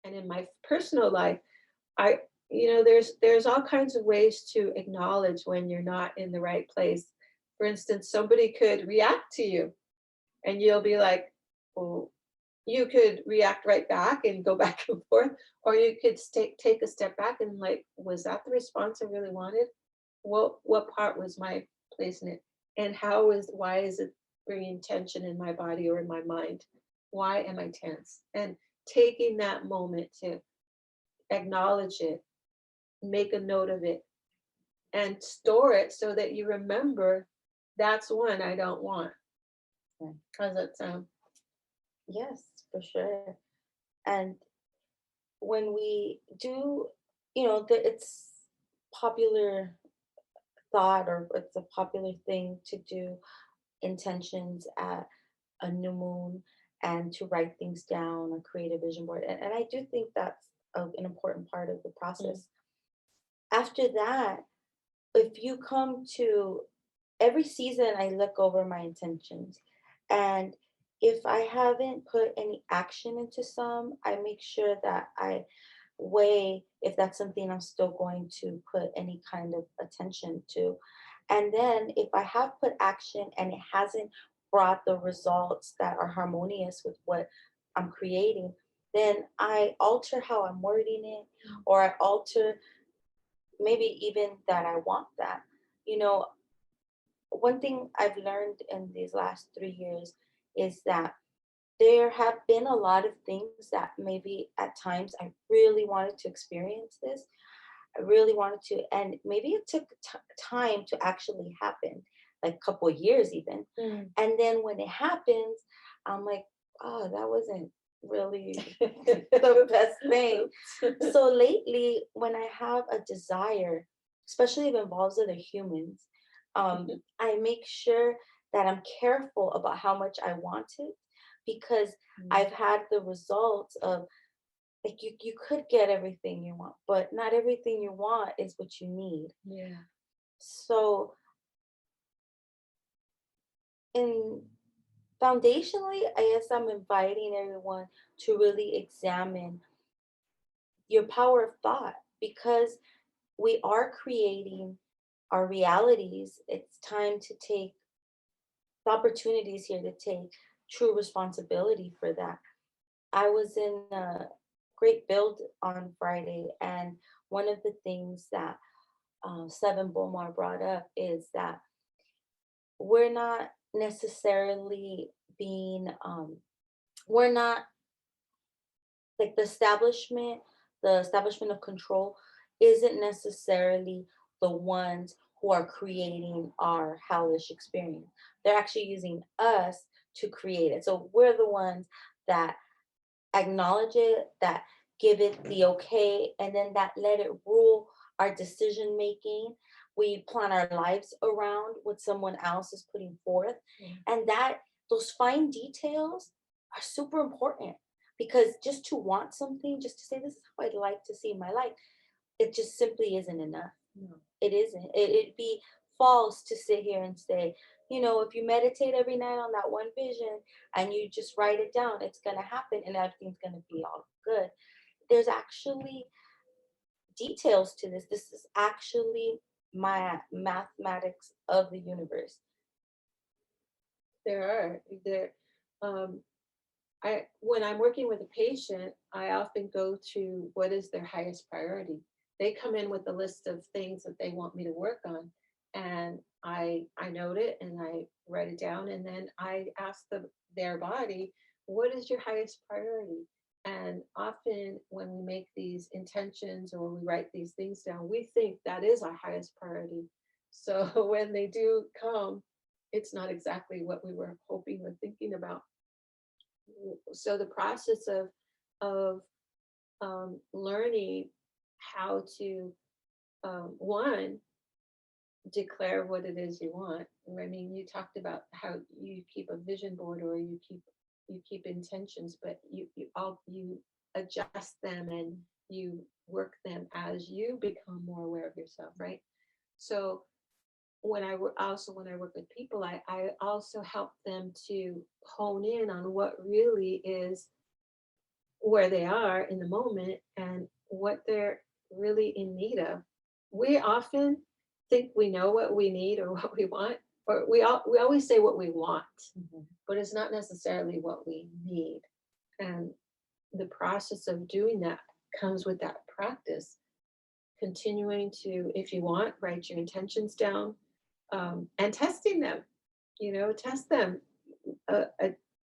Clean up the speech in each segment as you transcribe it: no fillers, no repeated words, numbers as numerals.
And in my personal life, I, there's all kinds of ways to acknowledge when you're not in the right place. For instance, somebody could react to you and you'll be like, well, you could react right back and go back and forth, or you could take a step back and like, was that the response I really wanted? What part was my place in it? And why is it bringing tension in my body or in my mind? Why am I tense? And taking that moment to acknowledge it, make a note of it, and store it so that you remember that's one I don't want. Yeah. How's that sound? Yes, for sure. And when we do, it's popular thought, or it's a popular thing to do intentions at a new moon and to write things down or create a vision board. And I do think that's an important part of the Mm. process. After that, if you come to every season, I look over my intentions. And if I haven't put any action into some, I make sure that I weigh if that's something I'm still going to put any kind of attention to. And then if I have put action and it hasn't brought the results that are harmonious with what I'm creating, then I alter how I'm wording it, or I alter maybe even that I want that. You know, one thing I've learned in these last 3 years is that there have been a lot of things that maybe at times I really wanted to experience this. I really wanted to, and maybe it took time to actually happen, like a couple of years even. Mm. And then when it happens, I'm like, oh, that wasn't really the best thing. So lately, when I have a desire, especially if it involves other humans, I make sure that I'm careful about how much I want it, because Mm. I've had the results of, like, you could get everything you want, but not everything you want is what you need. Yeah. So in foundationally, I guess I'm inviting everyone to really examine your power of thought, because we are creating our realities. It's time to take the opportunities here to take true responsibility for that. I was in a great build on Friday, and one of the things that Seven Bomar brought up is that we're not necessarily being, we're not like the establishment of control isn't necessarily the ones who are creating our hellish experience. They're actually using us to create it. So we're the ones that acknowledge it, that give it the okay, and then that let it rule our decision making. We plan our lives around what someone else is putting forth. Yeah. And that those fine details are super important, because just to want something, just to say this is how I'd like to see my life, it just simply isn't enough. No. It isn't. It'd be false to sit here and say, if you meditate every night on that one vision and you just write it down, it's going to happen and everything's going to be all good. There's actually details to this. This is actually my mathematics of the universe. There. Um, I when I'm working with a patient, I often go to what is their highest priority. They come in with a list of things that they want me to work on, and I note it and I write it down, and then I ask their body, what is your highest priority? And often when we make these intentions or we write these things down, we think that is our highest priority. So when they do come, it's not exactly what we were hoping or thinking about. So the process of learning how to one declare what it is you want. I mean, you talked about how you keep a vision board or you keep intentions, but you adjust them and you work them as you become more aware of yourself, right? So when I work with people, I also help them to hone in on what really is where they are in the moment and what they're really in need of. We often think we know what we need or what we want, or we always say what we want, Mhm. but it's not necessarily what we need. And the process of doing that comes with that practice, continuing to, if you want, write your intentions down, and testing them. Test them,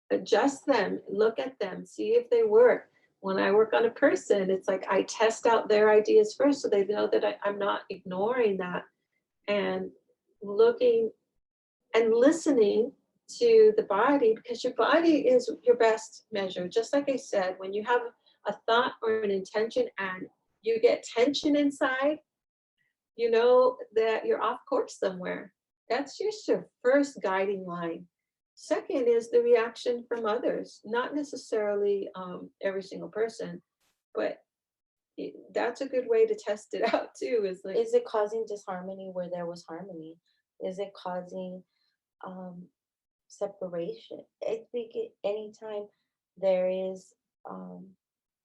adjust them, look at them, see if they work. When I work on a person, it's like I test out their ideas first so they know that I'm not ignoring that, and looking and listening to the body, because your body is your best measure. Just like I said, when you have a thought or an intention and you get tension inside, you know that you're off course somewhere. That's just your first guiding line. Second is the reaction from others, not necessarily every single person, but that's a good way to test it out too. Is like, Is it causing disharmony where there was harmony? Is it causing um, separation? I think anytime there is um,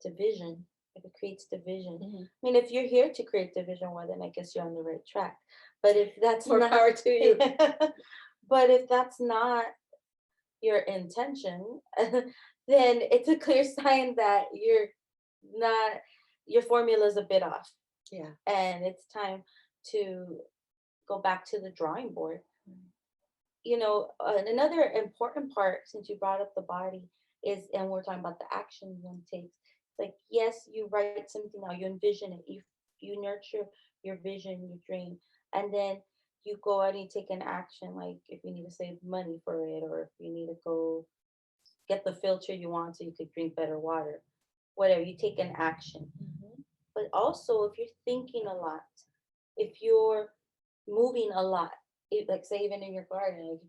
division, if it creates division. mhm, I mean, if you're here to create division, well, then I guess you're on the right track. But if that's more not, power to you. but if that's not your intention, then it's a clear sign that you're not, your formula is a bit off, Yeah. and it's time to go back to the drawing board. And another important part, since you brought up the body, is, and we're talking about the action one takes. It's like, yes, you write something out, you envision it, you nurture your vision, your dream, and then you go out and you take an action. Like if you need to save money for it, or if you need to go get the filter you want so you could drink better water, whatever, you take an action. Mhm. But also, if you're thinking a lot, if you're moving a lot, like say even in your garden, like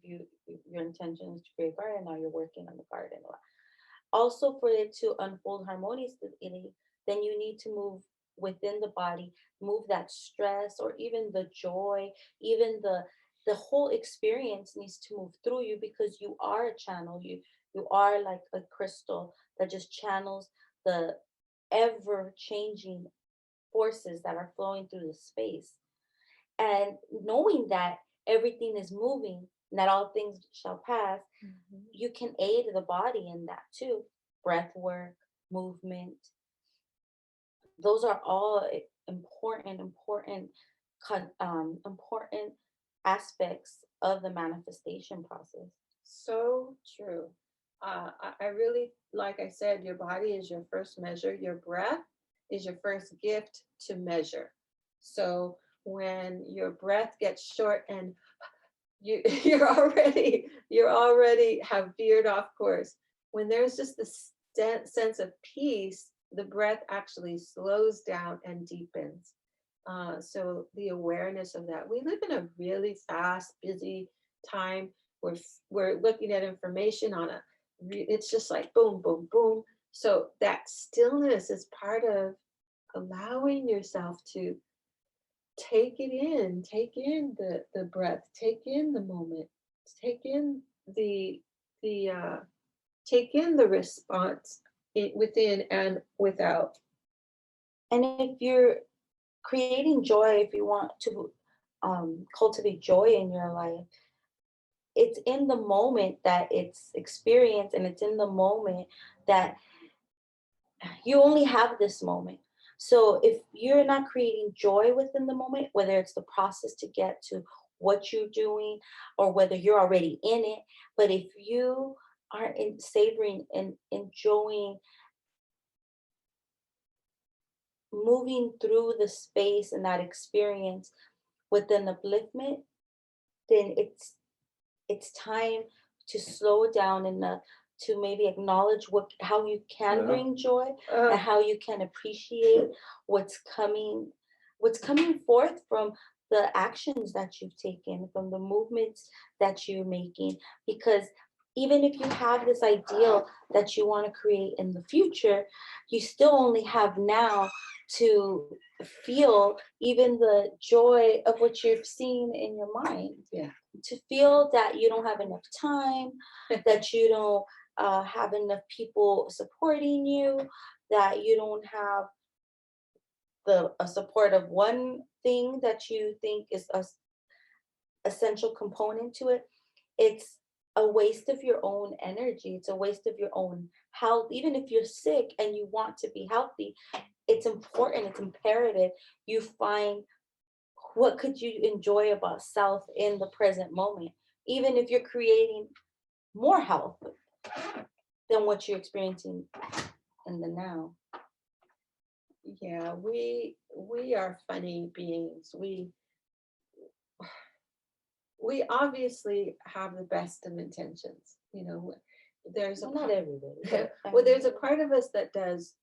if your intention is to create a garden, now you're working on the garden a lot. Also, for it to unfold harmoniously, then you need to move within the body, move that stress or even the joy, even the whole experience needs to move through you, because you are a channel. You are like a crystal that just channels the ever changing forces that are flowing through the space. And knowing that everything is moving, and that all things shall pass, Mhm. you can aid the body in that too. Breath work, movement, those are all important aspects of the manifestation process. So true. I really, like I said, your body is your first measure. Your breath is your first gift to measure. So when your breath gets short and you're already have veered off course. When there's just this sense of peace, the breath actually slows down and deepens. So the awareness of that. We live in a really fast, busy time. We're looking at information on it's just like boom, boom, boom. So that stillness is part of allowing yourself to take in the breath, take in the moment, take in the take in the response within and without. And if you're creating joy, if you want to cultivate joy in your life, it's in the moment that it's experienced, and it's in the moment that you only have this moment. So if you're not creating joy within the moment, whether it's the process to get to what you're doing or whether you're already in it, but if you are in savoring and enjoying moving through the space and that experience with an upliftment, then it's time to slow down enough to maybe acknowledge what how you can bring joy, and Uh, how you can appreciate what's coming forth from the actions that you've taken, from the movements that you're making. Because even if you have this ideal that you want to create in the future, you still only have now to feel even the joy of what you've seen in your mind, yeah. to feel that you don't have enough time, that you don't have enough people supporting you, that you don't have the a support of one thing that you think is a essential component to it, it's a waste of your own energy. It's a waste of your own health. Even if you're sick and you want to be healthy, it's important, it's imperative you find what could you enjoy about self in the present moment, even if you're creating more health than what you're experiencing in the now. Yeah, we are funny beings. We obviously have the best of intentions. There's a Well, not everybody, but I well, mean, there's a part of us that does.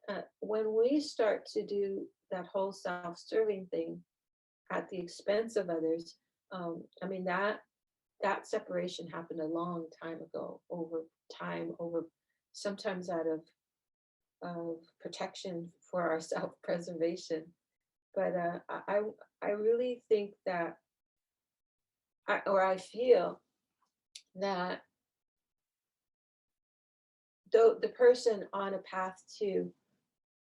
When we start to do that whole self-serving thing at the expense of others, I mean that separation happened a long time ago, over time, over sometimes out of protection for our self-preservation. But I really think that I feel that the person on a path to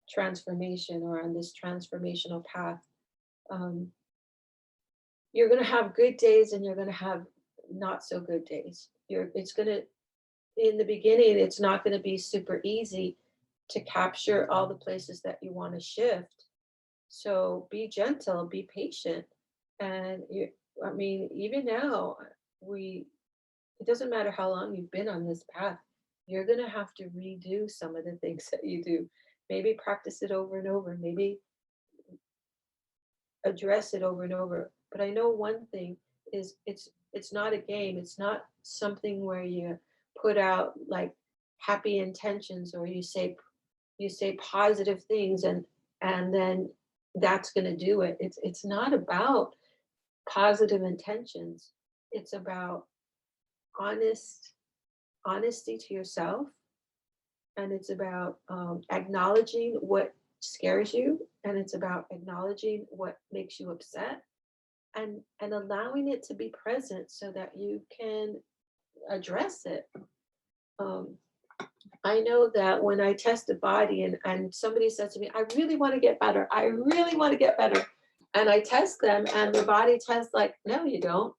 transformation, or on this transformational path, um, you're going to have good days and you're going to have not so good days. It's going to, in the beginning, it's not going to be super easy to capture all the places that you want to shift. So be gentle, be patient. And I mean, even now, we, it doesn't matter how long you've been on this path, you're going to have to redo some of the things that you do. Maybe practice it over and over, maybe address it over and over. But I know one thing is it's not a game. It's not something where you put out like happy intentions, or you say positive things, and then that's going to do it. It's not about positive intentions. It's about honest honesty to yourself, and it's about acknowledging what scares you, and it's about acknowledging what makes you upset, and allowing it to be present so that you can address it. um, I know that when I test a body, and somebody says to me, I really want to get better, I really want to get better, and I test them and the body tests like, no, you don't.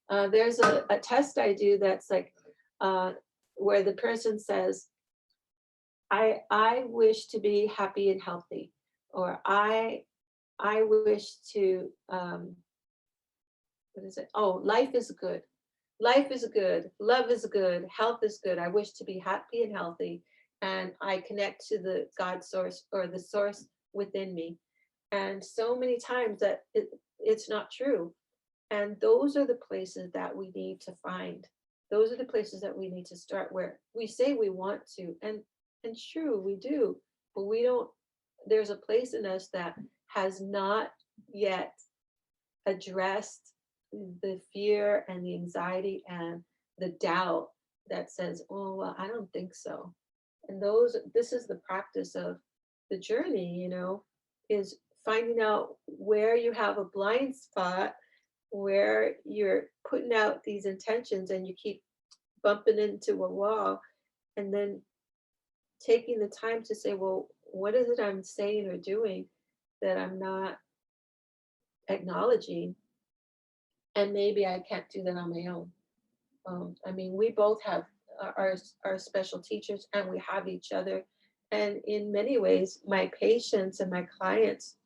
There's a test I do that's like, uh, where the person says, I wish to be happy and healthy, or I wish to what is it? Oh, life is good. Life is good. Love is good. Health is good. I wish to be happy and healthy, and I connect to the God source, or the source within me. And so many times that it's not true. And those are the places that we need to find. Those are the places that we need to start, where we say we want to, and true, we do, but we don't. There's a place in us that has not yet addressed the fear and the anxiety and the doubt that says, oh, well, I don't think so. And this is the practice of the journey, is finding out where you have a blind spot, where you're putting out these intentions and you keep bumping into a wall, and then taking the time to say, well, what is it I'm saying or doing that I'm not acknowledging? And maybe I can't do that on my own. I mean, we both have our special teachers, and we have each other. And in many ways, my patients and my clients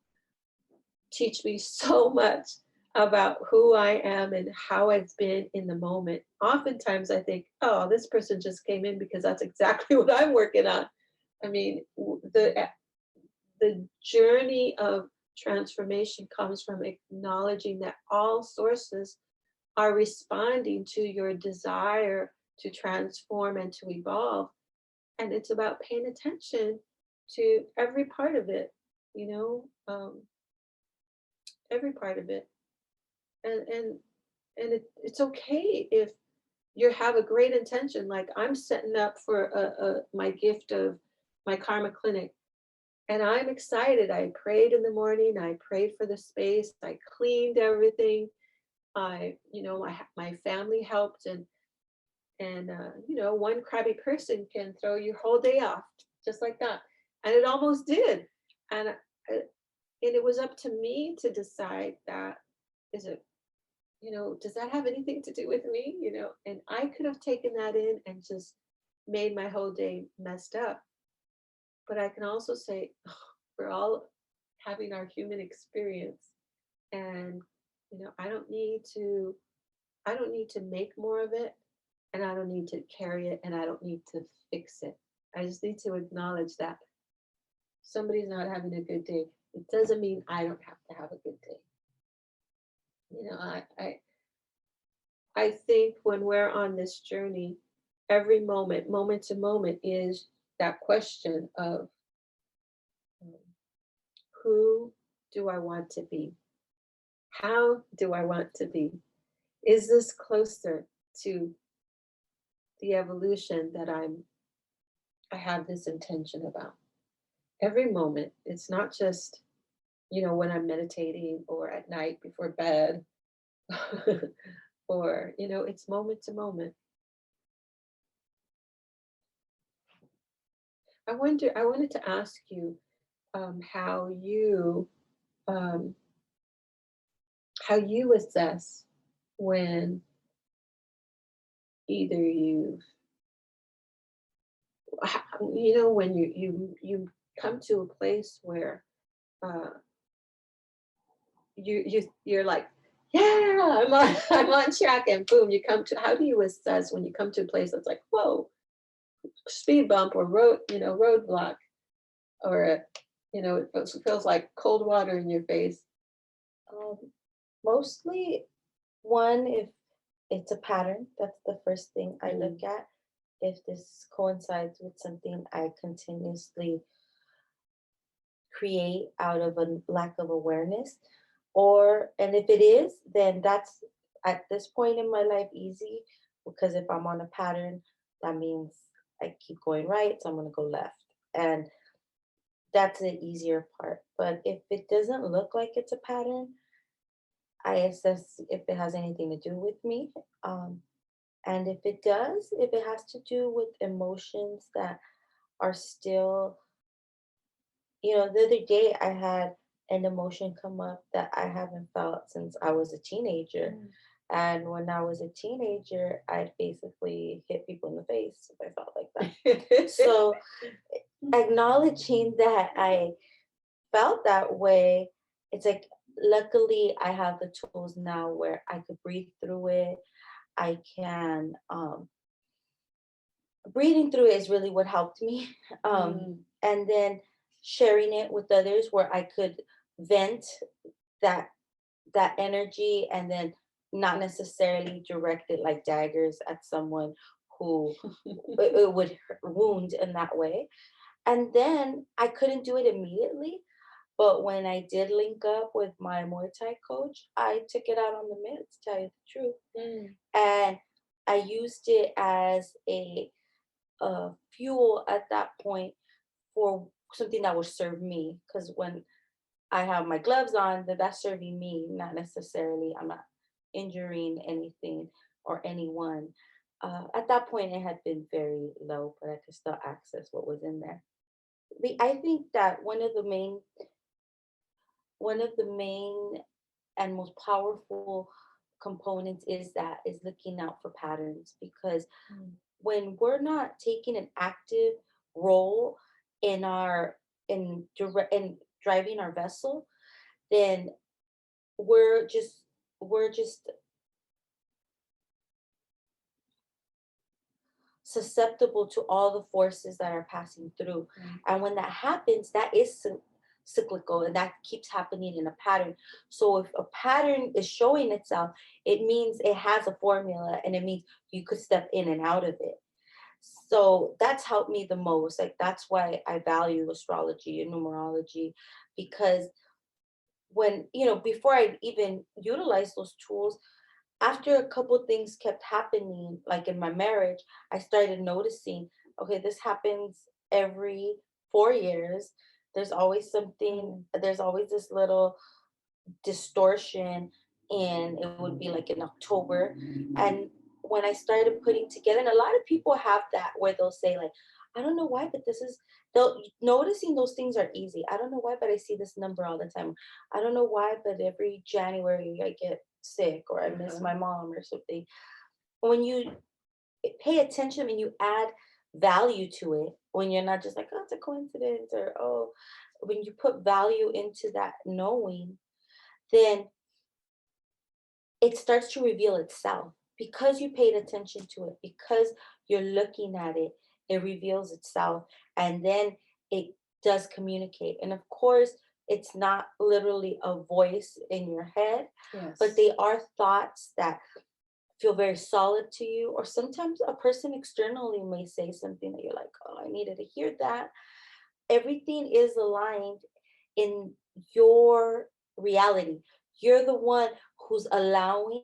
teach me so much about who I am and how I've been in the moment. Oftentimes, I think, oh, this person just came in because that's exactly what I'm working on. I mean, the journey of transformation comes from acknowledging that all sources are responding to your desire to transform and to evolve. And it's about paying attention to every part of it, you know, um, every part of it. And it's okay if you have a great intention. Like, I'm setting up for my gift of my karma clinic, and I'm excited. I prayed in the morning, I prayed for the space, I cleaned everything. My family helped, and one crabby person can throw your whole day off just like that. And it almost did. And it was up to me to decide that, is it, does that have anything to do with me? And I could have taken that in and just made my whole day messed up. But I can also say, we're all having our human experience. And, I don't need to make more of it, and I don't need to carry it, and I don't need to fix it. I just need to acknowledge that somebody's not having a good day. It doesn't mean I don't have to have a good day. I think when we're on this journey, every moment to moment, is that question of, um, who do I want to be? How do I want to be? Is this closer to the evolution that I have this intention about? Every moment. It's not just, when I'm meditating or at night before bed, or, it's moment to moment. I wanted to ask you, how um, you assess when either when you come to a place where, uh, you're like, yeah, I'm on I'm on track, and boom, you come to. How do you assess when you come to a place that's like, whoa, speed bump or roadblock, or it feels like cold water in your face? Um, Mostly, one, if it's a pattern, that's the first thing I Mm, look at. If this coincides with something I continuously create out of a lack of awareness, and if it is, then that's at this point in my life easy, because if I'm on a pattern, that means I keep going right, so I'm going to go left. And that's the easier part. But if it doesn't look like it's a pattern, I assess if it has anything to do with me. Um, and if it does, if it has to do with emotions that are still, the other day I had an emotion come up that I haven't felt since I was a teenager. mm. And when I was a teenager, I'd basically hit people in the face if I felt like that. So acknowledging that I felt that way, it's like, luckily I have the tools now where I could breathe through it. I can, breathing through it is really what helped me. Mm, And then sharing it with others where I could vent that energy, and then not necessarily direct it like daggers at someone who it would wound in that way. And then I couldn't do it immediately, but when I did link up with my Muay Thai coach, I took it out on the men, to tell you the truth. mm, And I used it as a fuel at that point for something that would serve me. Because when I have my gloves on, that's serving me, not necessarily, I'm not injuring anything or anyone. At that point, it had been very low, but I could still access what was in there. I think that one of the main and most powerful components is looking out for patterns, because mm. when we're not taking an active role in our in driving our vessel, then we're just susceptible to all the forces that are passing through. Right. And when that happens, that is cyclical, and that keeps happening in a pattern. So if a pattern is showing itself, it means it has a formula, and it means you could step in and out of it. So that's helped me the most. Like, that's why I value astrology and numerology, because before I even utilize those tools, after a couple things kept happening, like in my marriage, I started noticing, okay, this happens every 4 years. There's always this little distortion, and it would be like in October. And when I started putting together, and a lot of people have that, where they'll say, like, I don't know why, but this is though noticing those things are easy. I don't know why, but I see this number all the time. I don't know why, but every January I get sick or I miss Uh-huh. my mom or something. When you pay attention and you add value to it, when you're not just like, oh, it's a coincidence, or oh, when you put value into that knowing, then it starts to reveal itself because you paid attention to it, because you're looking at it, it reveals itself, and then it does communicate. And of course, it's not literally a voice in your head, but Yes. they are thoughts that feel very solid to you. Or sometimes a person externally may say something that you're like, oh, I needed to hear that. Everything is aligned in your reality. You're the one who's allowing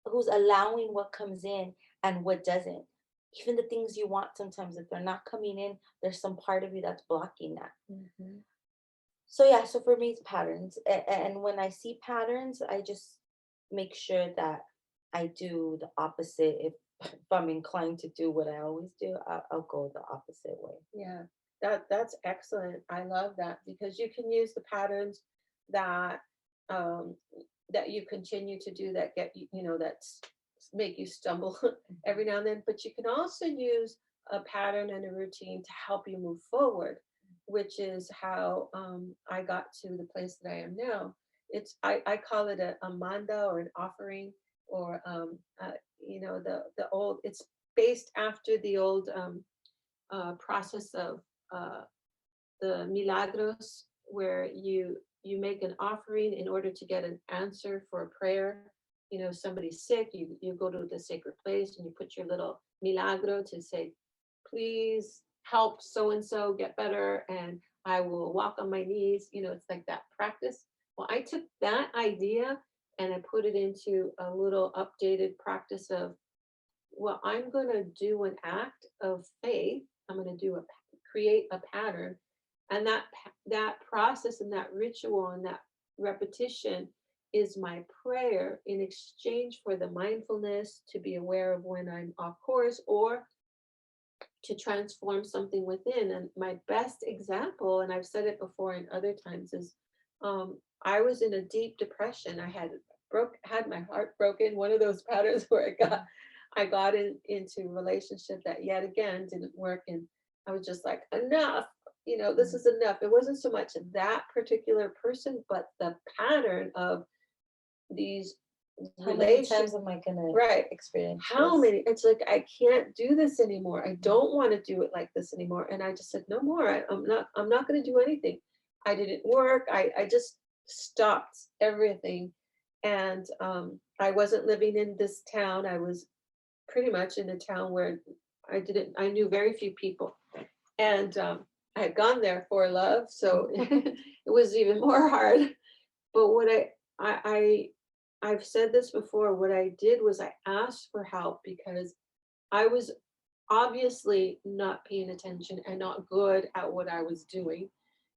who's allowing what comes in and what doesn't. Even the things you want, sometimes if they're not coming in, there's some part of you that's blocking that. Mhm. So yeah, so for me it's patterns. And when I see patterns, I just make sure that I do the opposite. If I'm inclined to do what I always do, I'll go the opposite way. Yeah, that's excellent. I love that because you can use the patterns that um, that you continue to do that get you, that's make you stumble every now and then. But you can also use a pattern and a routine to help you move forward, which is how I got to the place that I am now. I call it a manda or an offering or the old. It's based after the old. Process of uh, the milagros, where you make an offering in order to get an answer for a prayer. Somebody's sick, you go to the sacred place and you put your little milagro to say, please help so and so get better, and I will walk on my knees. It's like that practice. Well, I took that idea and I put it into a little updated practice of, well, I'm going to do an act of faith. I'm going to create a pattern, and that process and that ritual and that repetition is my prayer in exchange for the mindfulness to be aware of when I'm off course or to transform something within. And my best example, and I've said it before and other times, is I was in a deep depression. I had my heart broken. One of those patterns where I got into a relationship that yet again didn't work, and I was just like, enough. This Mhm. is enough. It wasn't so much that particular person, but the pattern of these How many relation times am I gonna right. experience How this? many? It's like I can't do this anymore. I don't want to do it like this anymore. And I just said, no more. I'm not going to do anything. I didn't work. I just stopped everything. And I wasn't living in this town. I was pretty much in a town where I knew very few people. And I had gone there for love. So it was even more hard. But I I've said this before, what I did was I asked for help because I was obviously not paying attention and not good at what I was doing.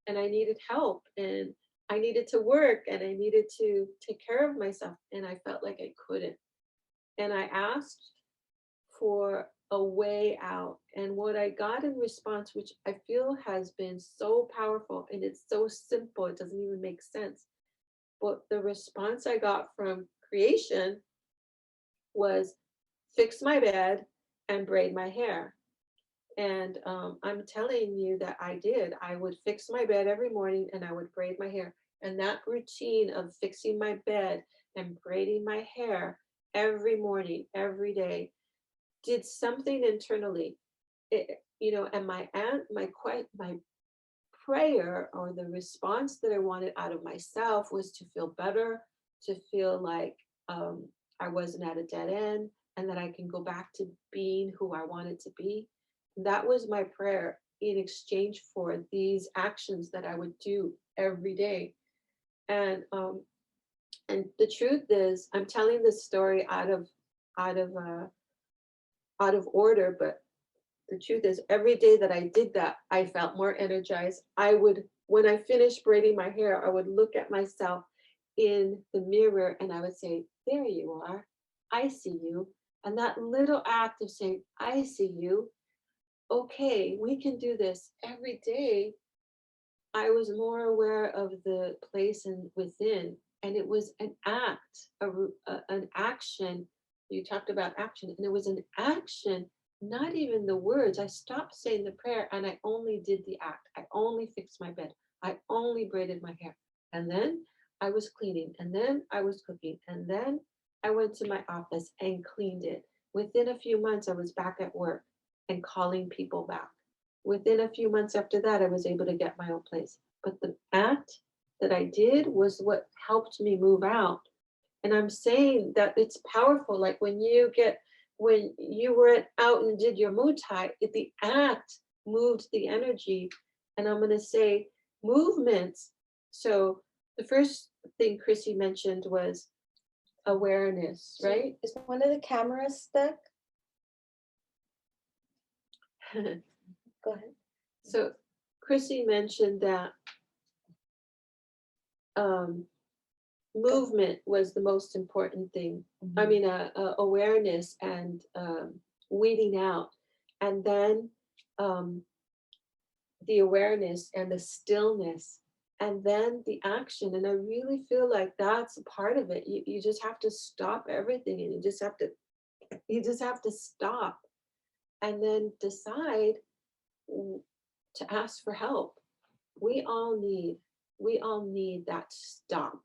And I needed help and I needed to work and I needed to take care of myself. And I felt like I couldn't. And I asked for a way out. And what I got in response, which I feel has been so powerful and it's so simple, it doesn't even make sense. But the response I got from creation was fix my bed and braid my hair. And I'm telling you that I did. I would fix my bed every morning and I would braid my hair. And that routine of fixing my bed and braiding my hair every morning, every day, did something internally. And my prayer or the response that I wanted out of myself was to feel better, to feel like I wasn't at a dead end, and that I can go back to being who I wanted to be. That was my prayer in exchange for these actions that I would do every day. And the truth is, I'm telling this story out of uh, out of order, but the truth is, every day that I did that, I felt more energized. When I finished braiding my hair, I would look at myself in the mirror and I would say, there you are. I see you. And that little act of saying, I see you, okay, we can do this every day. I was more aware of the place and within, and it was an act, an action. You talked about action, and it was an action, not even the words. I stopped saying the prayer, and I only did the act. I only fixed my bed. I only braided my hair, and then I was cleaning, and then I was cooking, and then I went to my office and cleaned it. Within a few months, I was back at work and calling people back. Within a few months after that, I was able to get my own place. But the act that I did was what helped me move out. And I'm saying that it's powerful. Like when you were out and did your Muay Thai, the act moved the energy. And I'm going to say movements. So the first thing Chrissy mentioned was awareness, right? Is one of the cameras stuck? Go ahead. So Chrissy mentioned that um, movement was the most important thing. I Mhm. mean, awareness and weeding out, and then um, the awareness and the stillness, and then the action. And I really feel like that's a part of it. You just have to stop everything, and you just have to stop, and then decide to ask for help. we all need we all need that stop.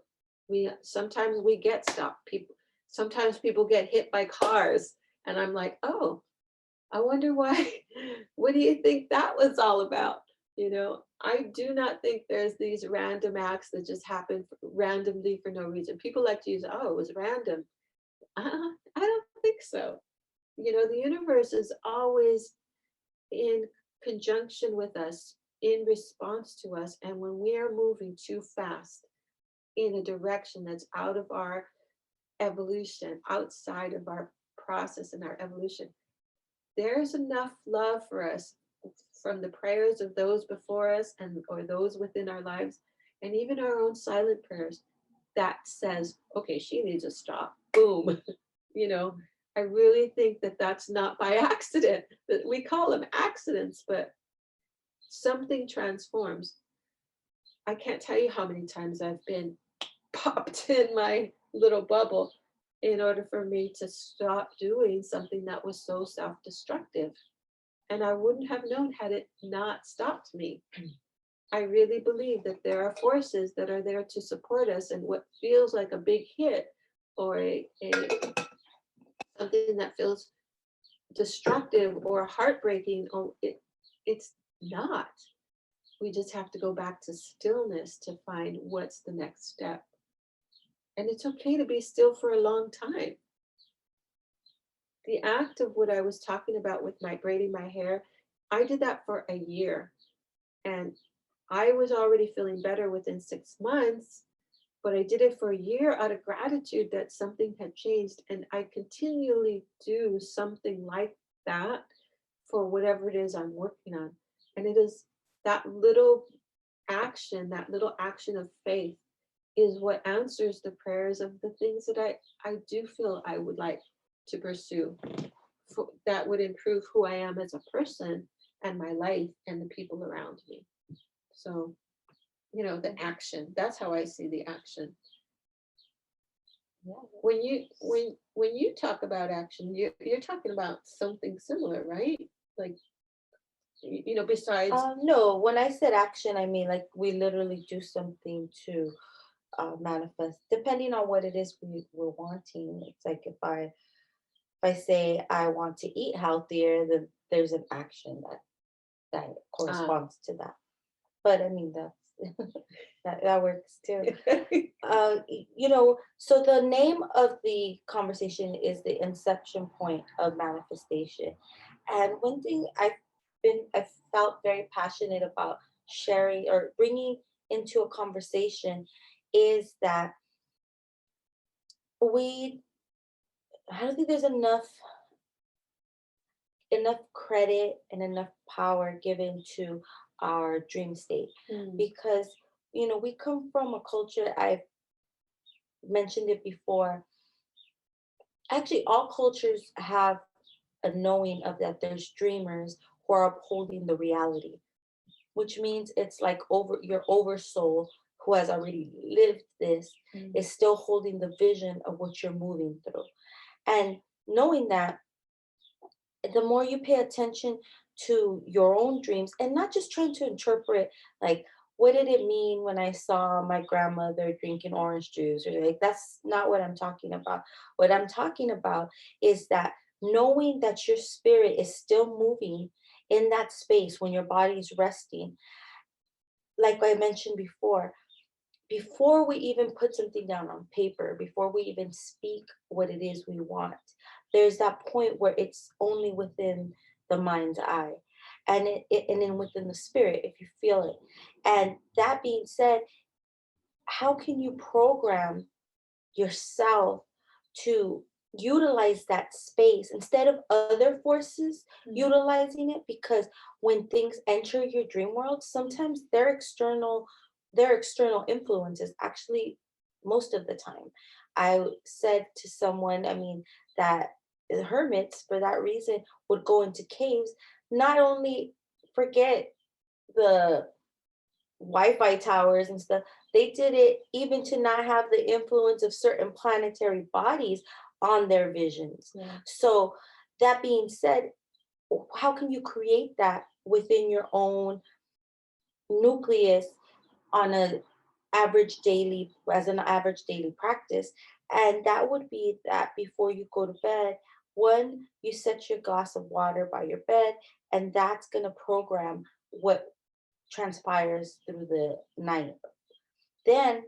We sometimes we get stopped. People sometimes people get hit by cars, and I'm like, oh, I wonder why. What do you think that was all about? I do not think there's these random acts that just happen randomly for no reason. People like to use, oh, it was random. I don't think so. The universe is always in conjunction with us, in response to us. And when we are moving too fast in a direction that's out of our evolution, outside of our process and our evolution, there's enough love for us from the prayers of those before us and or those within our lives, and even our own silent prayers that says, okay, she needs to stop. Boom. you know, I really think that that's not by accident. That we call them accidents, but something transforms. I can't tell you how many times I've been popped in my little bubble in order for me to stop doing something that was so self destructive. And I wouldn't have known had it not stopped me. I really believe that there are forces that are there to support us, and what feels like a big hit or a something that feels destructive or heartbreaking, it's not. We just have to go back to stillness to find what's the next step. And it's okay to be still for a long time. The act of what I was talking about with my braiding my hair, I did that for a year. And I was already feeling better within 6 months, but I did it for a year out of gratitude that something had changed. And I continually do something like that for whatever it is I'm working on. And it is that little action of faith is what answers the prayers of the things that I do feel I would like to pursue that would improve who I am as a person and my life and the people around me. So, the action, that's how I see the action. Yeah. When you talk about action, you're talking about something similar, right? Like, besides. No, when I said action, I mean like we literally do something to manifest, depending on what it is we're wanting. It's like if I say I want to eat healthier, then there's an action that Ah. corresponds to that. But I mean that's that works too. So the name of the conversation is the inception point of manifestation. And one thing I felt very passionate about sharing or bringing into a conversation is that we I don't think there's enough credit and enough power given to our dream state, Mm. because we come from a culture, I've mentioned it before. Actually, all cultures have a knowing of that there's dreamers who are upholding the reality, which means it's like over your oversoul who has already lived this Mm. is still holding the vision of what you're moving through. And knowing that, the more you pay attention to your own dreams and not just trying to interpret, like, what did it mean when I saw my grandmother drinking orange juice, or like, that's not what I'm talking about. What I'm talking about is that knowing that your spirit is still moving in that space when your body is resting, like I mentioned before we even put something down on paper, before we even speak what it is we want, there's that point where it's only within the mind's eye, and and then within the spirit, if you feel it. And that being said, how can you program yourself to utilize that space instead of other forces Mm. utilizing it? Because when things enter your dream world, sometimes their external influences, actually, most of the time, I said to someone, I mean, that the hermits for that reason would go into caves, not only forget the Wi-Fi towers and stuff. They did it even to not have the influence of certain planetary bodies on their visions. Yeah. So that being said, how can you create that within your own nucleus on a average daily as an average daily practice? And that would be that before you go to bed, one, you set your glass of water by your bed, and that's going to program what transpires through the night. Then,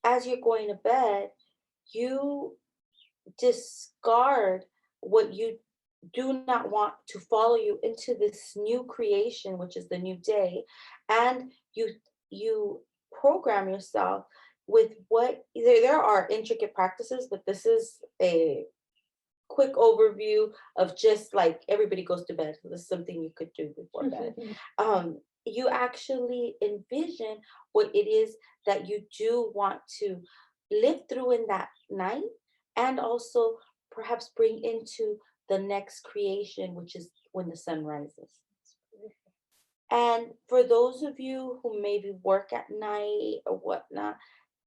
as you're going to bed, you discard what you do not want to follow you into this new creation, which is the new day, and you program yourself with what there are intricate practices, but this is a quick overview of just like everybody goes to bed. So this is something you could do before bed. You actually envision what it is that you do want to live through in that night, and also perhaps bring into the next creation, which is when the sun rises. And for those of you who maybe work at night or whatnot,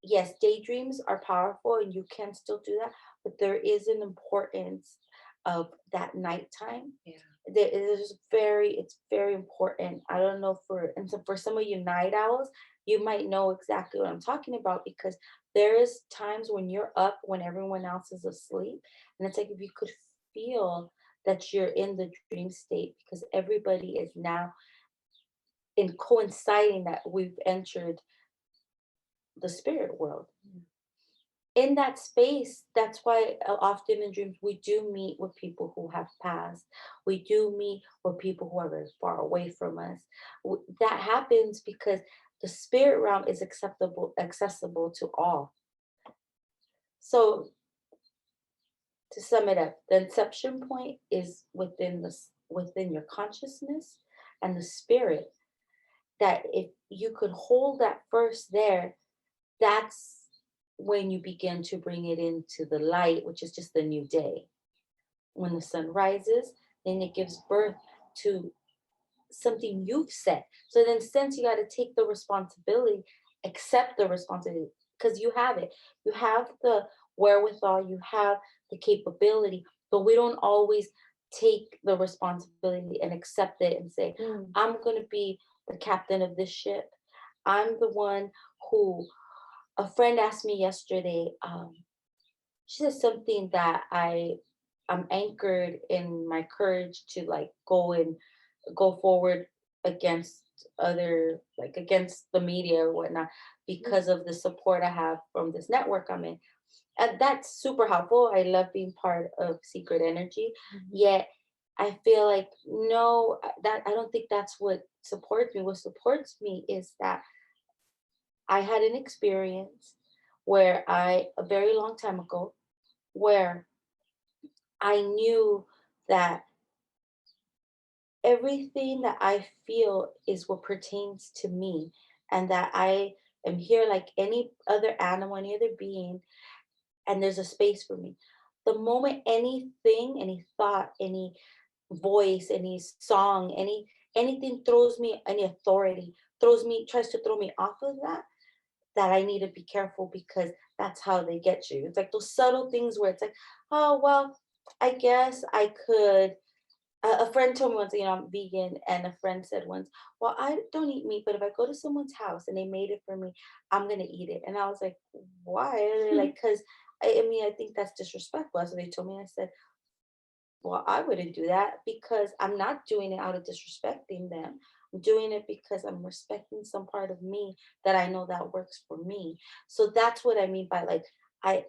yes, daydreams are powerful and you can still do that, but there is an importance of that nighttime. Yeah. It's very important. I don't know and so for some of you night owls, you might know exactly what I'm talking about, because there is times when you're up when everyone else is asleep, and it's like if you could feel that you're in the dream state, because everybody is now in coinciding that we've entered the spirit world. Mm. In that space, that's why often in dreams we do meet with people who have passed. We do meet with people who are very far away from us. That happens because the spirit realm is accessible to all. So to sum it up, the inception point is within your consciousness and the spirit. That if you could hold that first there, that's when you begin to bring it into the light, which is just the new day. When the sun rises, then it gives birth to something you've set. So then, since you got to take the responsibility, accept the responsibility, because you have it. You have the wherewithal, you have the capability, but we don't always take the responsibility and accept it and say, Mm. I'm going to be the captain of this ship. I'm the one who, a friend asked me yesterday, she said something that I'm anchored in my courage to like go forward against against the media or whatnot, because of the support I have from this network I'm in. And that's super helpful. I love being part of Secret Energy. Mhm. Yet I feel like no, that I don't think that's what supports me. What supports me is that I had an experience where a very long time ago, where I knew that everything that I feel is what pertains to me, and that I am here like any other animal, any other being, and there's a space for me. The moment anything, any thought, any voice, any song, anything throws me, any authority throws me, tries to throw me off of that, that I need to be careful because that's how they get you. It's like those subtle things where it's like, oh well, I guess I could. A friend told me once, I'm vegan, and a friend said once, well, I don't eat meat, but if I go to someone's house and they made it for me, I'm gonna eat it. And I was like, why? And they're like, because I mean, I think that's disrespectful. That's what they told me. I said, well, I wouldn't do that because I'm not doing it out of disrespecting them. I'm doing it because I'm respecting some part of me that I know that works for me. So that's what I mean by like I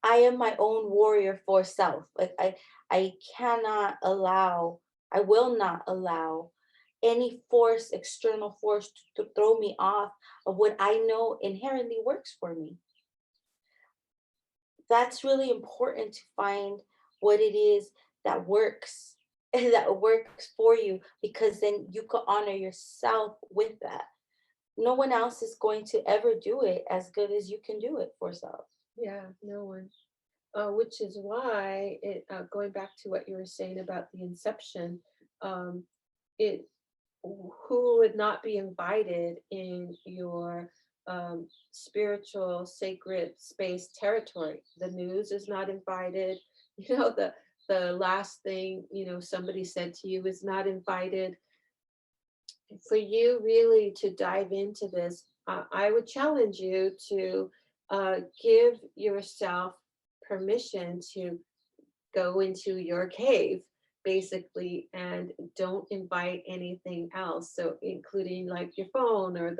I am my own warrior for self. Like I cannot allow, I will not allow any force, external force to throw me off of what I know inherently works for me. That's really important to find what it is that works that works for you, because then you could honor yourself with that. No one else is going to ever do it as good as you can do it for self. Yeah, no one. Which is why going back to what you were saying about the inception, um, it who would not be invited in your spiritual sacred space territory? The news is not invited. The last thing somebody said to you is not invited. For you really to dive into this, I would challenge you to give yourself permission to go into your cave basically, and don't invite anything else, so including like your phone or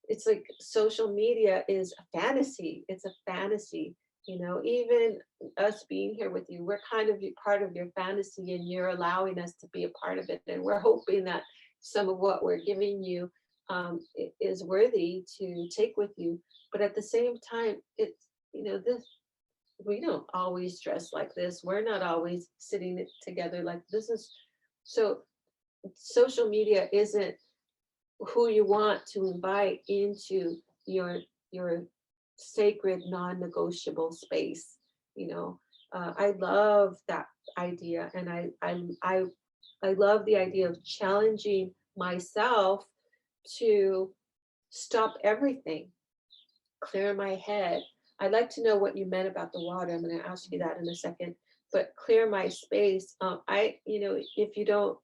it's like social media is a fantasy. It's a fantasy. Even us being here with you, we're kind of part of your fantasy, and you're allowing us to be a part of it, and we're hoping that some of what we're giving you is worthy to take with you. But at the same time, it's this, we don't always dress like this. We're not always sitting together like this. Is so social media isn't who you want to invite into your sacred non-negotiable space. I love that idea, and I love the idea of challenging myself to stop everything, clear my head. I'd like to know what you meant about the water. I'm going to ask you that in a second. But clear my space. If you don't,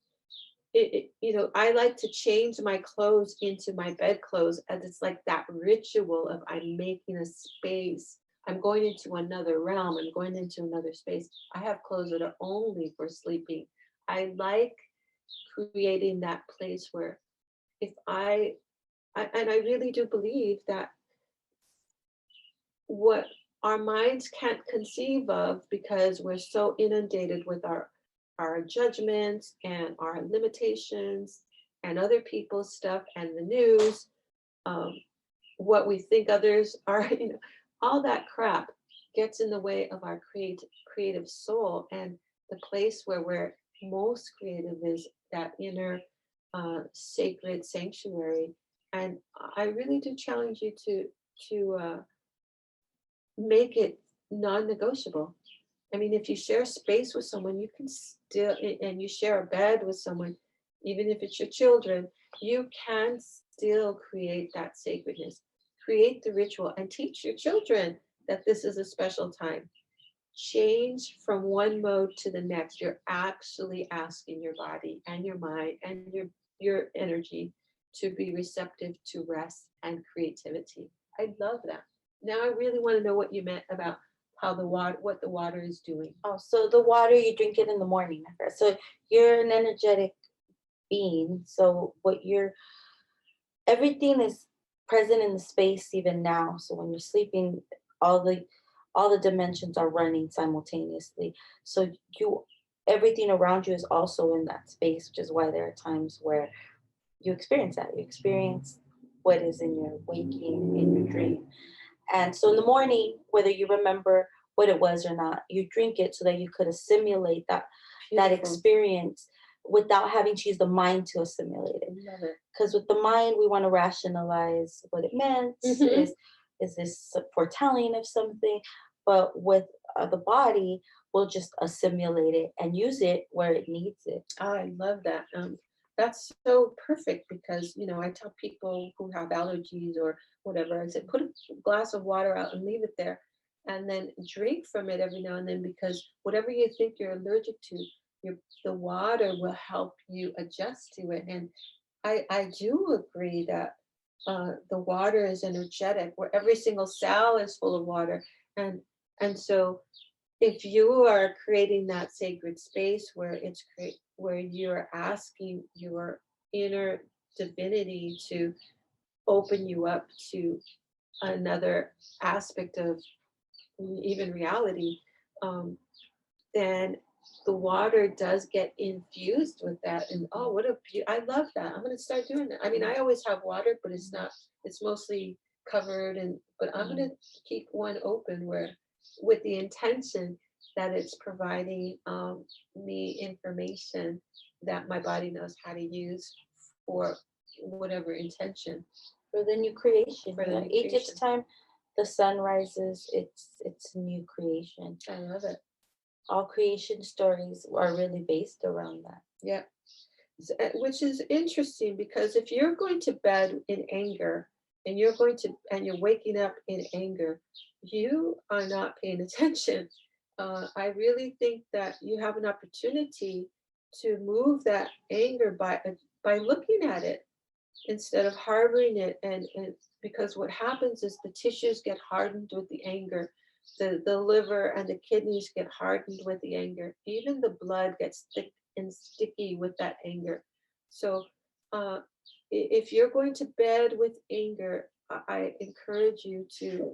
I like to change my clothes into my bed clothes, as it's like that ritual of I'm making a space. I'm going into another realm. I'm going into another space. I have clothes that are only for sleeping. I like creating that place where if and I really do believe that what our minds can't conceive of, because we're so inundated with our judgments and our limitations and other people's stuff and the news, um, what we think others are, all that crap gets in the way of our creative soul. And the place where we're most creative is that inner sacred sanctuary. And I really do challenge you to make it non-negotiable. I mean, if you share space with someone, you can still, and you share a bed with someone, even if it's your children, you can still create that sacredness, create the ritual, and teach your children that this is a special time. Change from one mode to the next. You're actually asking your body and your mind and your energy to be receptive to rest and creativity. I love that. Now I really want to know what you meant about how what the water is doing. Oh, so the water, you drink it in the morning at first. So you're an energetic being. So everything is present in the space even now. So when you're sleeping, all the all the dimensions are running simultaneously. So you everything around you is also in that space, which is why there are times where you experience that. You experience what is in your waking, in your dream. And so in the morning, whether you remember what it was or not, you drink it so that you could assimilate that Beautiful. experience without having to use the mind to assimilate it. Love it. Because with the mind, we want to rationalize what it meant. Mhm. Is this a foretelling of something? But with the body, will just assimilate it and use it where it needs it. I love that. That's so perfect because, I tell people who have allergies or whatever, I said, put a glass of water out and leave it there and then drink from it every now and then because whatever you think you're allergic to, the water will help you adjust to it. And I do agree that the water is energetic, where every single cell is full of water. And so if you are creating that sacred space where where you're asking your inner divinity to open you up to another aspect of even reality, um, then the water does get infused with that. And oh, I love that. I'm going to start doing that. I mean, I always have water, but it's mostly covered. But I'm going to keep one open where, with the intention that it's providing me information that my body knows how to use for whatever intention. For the new creation. For the new Each creation. time the sun rises, it's new creation. I love it. All creation stories are really based around that. Yeah. Which is interesting because if you're going to bed in anger and you're waking up in anger, you are not paying attention. I really think that you have an opportunity to move that anger by looking at it instead of harboring it. And because what happens is the tissues get hardened with the anger, the liver and the kidneys get hardened with the anger, even the blood gets thick and sticky with that anger. So if you're going to bed with anger, I encourage you to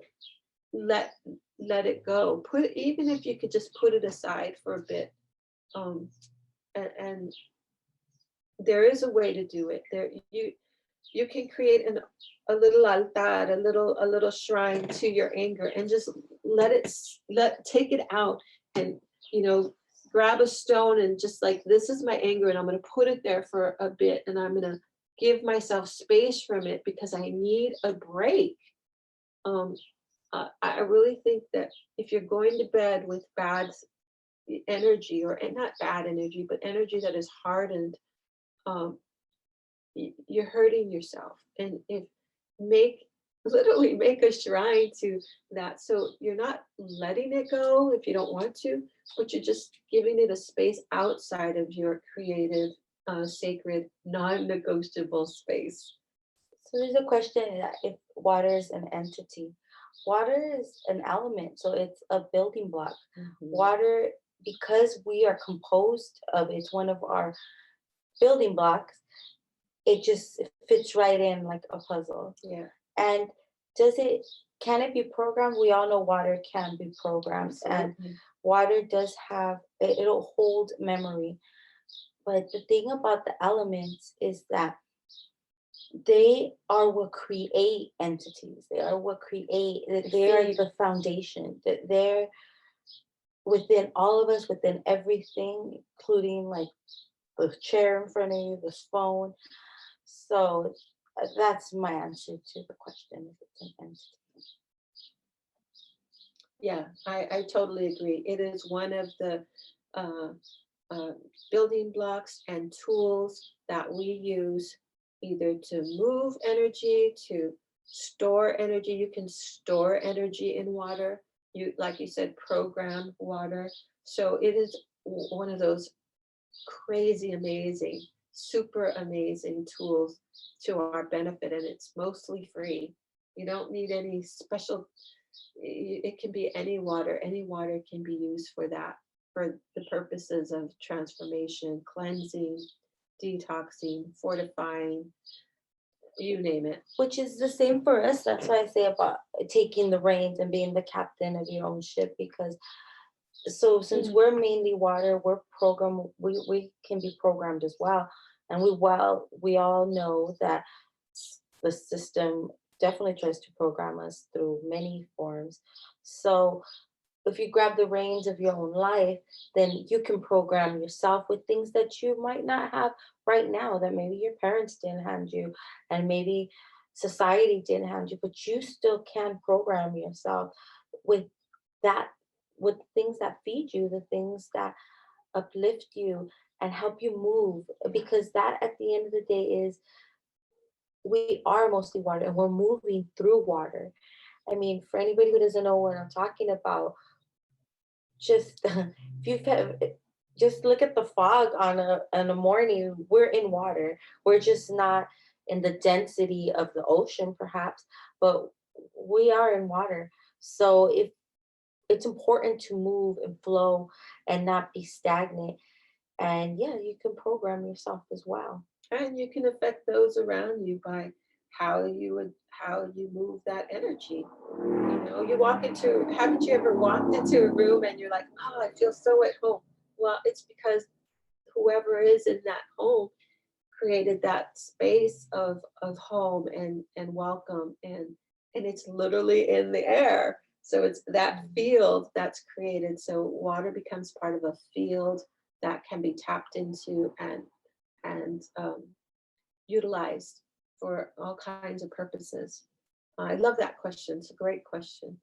let let it go. Even if you could just put it aside for a bit. um, and there is a way to do it. You can create a little altar, a little shrine to your anger, and just take it out, and you know grab a stone and just like, this is my anger, and I'm going to put it there for a bit, and I'm going to give myself space from it because I need a break. um I really think that if you're going to bed with bad energy, or and not bad energy, but energy that is hardened, um you're hurting yourself. And if make literally make a shrine to that, so you're not letting it go if you don't want to, but you're just giving it a space outside of your creative, sacred, non-negotiable space. So there's a question that if water is an entity, water is an element, so it's a building block. Mhm. Water, because we are composed of, it's one of our building blocks, it just fits right in like a puzzle. Yeah, And does it can it be programmed? We all know water can be programmed, and absolutely. water does have it'll hold memory. But the thing about the elements is that they are what create entities. They are what create. They are Feed. the foundation. That they're within all of us, within everything, including like the chair in front of you, this phone. So that's my answer to the question. If it's an entity. Yeah, I totally agree. It is one of the uh, uh, building blocks and tools that we use either to move energy, to store energy. You can store energy in water. Like you said, program water. So it is one of those crazy amazing, super amazing tools to our benefit, and it's mostly free. You don't need any special. It can be any water can be used for that, for the purposes of transformation, cleansing, detoxing, fortifying, you name it. Which is the same for us. That's why I say about taking the reins and being the captain of your own ship. Because so since Mhm. we're mainly water, we're programmed. We can be programmed as well, and we all know that the system definitely tries to program us through many forms. So if you grab the reins of your own life, then you can program yourself with things that you might not have right now, that maybe your parents didn't hand you, and maybe society didn't hand you, but you still can program yourself with that with things that feed you, the things that uplift you and help you move, because that at the end of the day is, we are mostly water and we're moving through water. I mean, for anybody who doesn't know what I'm talking about, just if you've just look at the fog on a morning. We're in water. We're just not in the density of the ocean, perhaps, but we are in water. So if it's important to move and flow and not be stagnant. And yeah, you can program yourself as well. And you can affect those around you by how you move that energy. You know, you walk into, haven't you ever walked into a room and you're like, oh, I feel so at home? Well, it's because whoever is in that home created that space of home and welcome, and it's literally in the air. So it's that field that's created. So water becomes part of a field that can be tapped into and utilized for all kinds of purposes. I love that question. It's a great question.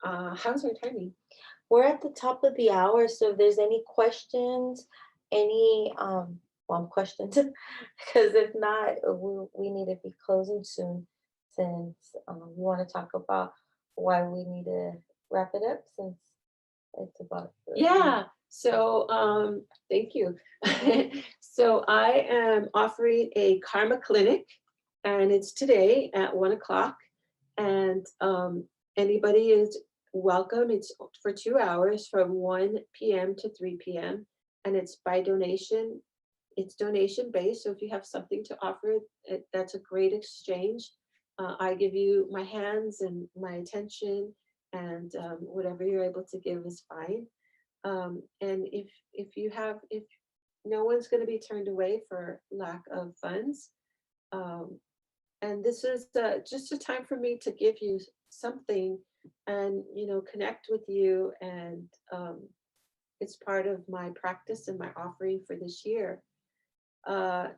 How's our timing? We're at the top of the hour, so if there's any questions, any questions, because if not, we need to be closing soon, since we want to talk about why we need to wrap it up, since it's about Yeah. So thank you. So I am offering a karma clinic, and it's today at 1 o'clock. And anybody is welcome. It's for 2 hours from 1 p.m. to 3 p.m. And it's by donation. It's donation based. So if you have something to offer, that's a great exchange. I give you my hands and my attention, and whatever you're able to give is fine. And if no one's going to be turned away for lack of funds, um, and this is just a time for me to give you something, and connect with you, and it's part of my practice and my offering for this year. uh,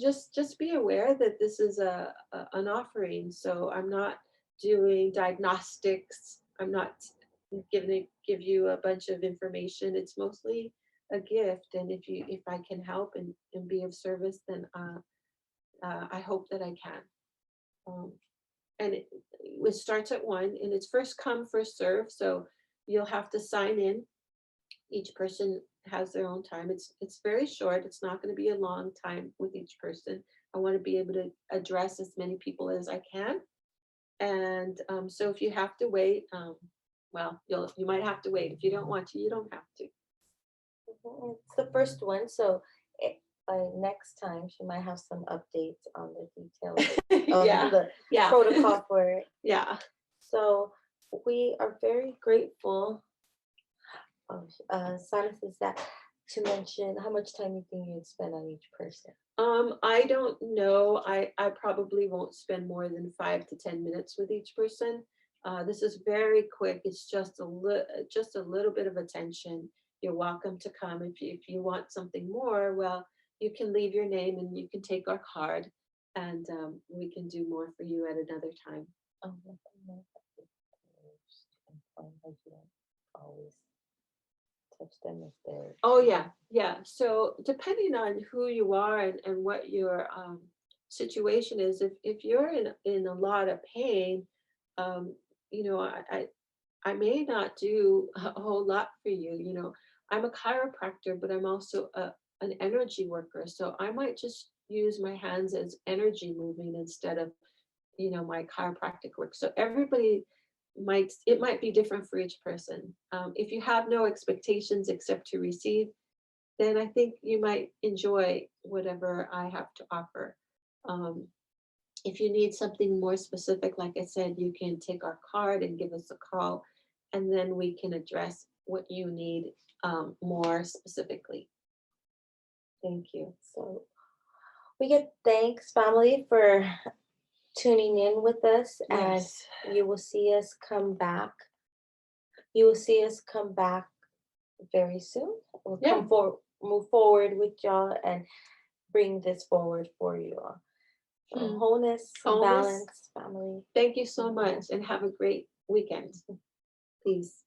just be aware that this is an offering. So I'm not doing diagnostics. I'm not going to give you a bunch of information. It's mostly a gift, and if I can help and be of service, then I hope that I can. Um, and it starts at 1, and it's first come, first serve. So you'll have to sign in. Each person has their own time. It's very short. It's not going to be a long time with each person. I want to be able to address as many people as I can. And so if you have to wait, well, you might have to wait. If you don't want to, you don't have to. It's the first one, so by next time she might have some updates on the details of Yeah, the yeah, protocol for it. yeah. So we are very grateful. Sana says that to mention how much time you think you'd spend on each person. I don't know. I probably won't spend more than 5 to 10 minutes with each person. This is very quick. It's just a little bit of attention. You're welcome to come. If you want something more, well, you can leave your name and you can take our card, and we can do more for you at another time. Always touch them if they're. Oh yeah, yeah. So depending on who you are and what your situation is, if you're in a lot of pain, um, I may not do a whole lot for you. I'm a chiropractor, but I'm also an energy worker. So I might just use my hands as energy moving instead of my chiropractic work. So everybody it might be different for each person. If you have no expectations except to receive, then I think you might enjoy whatever I have to offer. Um, if you need something more specific, like I said, you can take our card and give us a call, and then we can address what you need more specifically. Thank you. So we get thanks, family, for tuning in with us, Yes. and you will see us come back. You will see us come back very soon. We'll Yeah. come forward, move forward with y'all, and bring this forward for you all. So Hmm. wholeness, Wholeness. balance, family. Thank you so much, and have a great weekend. Peace.